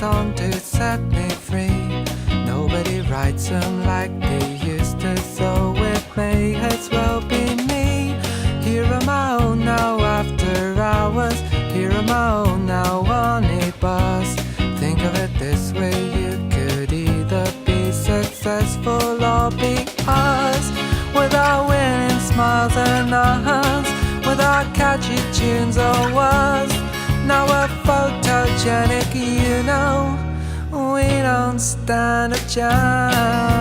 song to set me free. Nobody writes them like they used to, so it may as well be me. Here on my own now after hours, here on my own now on a bus. Think of it this way, you could either be successful or be us. With our winning smiles and our hands, with our catchy tunes or words. Now we're photogenic, you know, we don't stand a chance.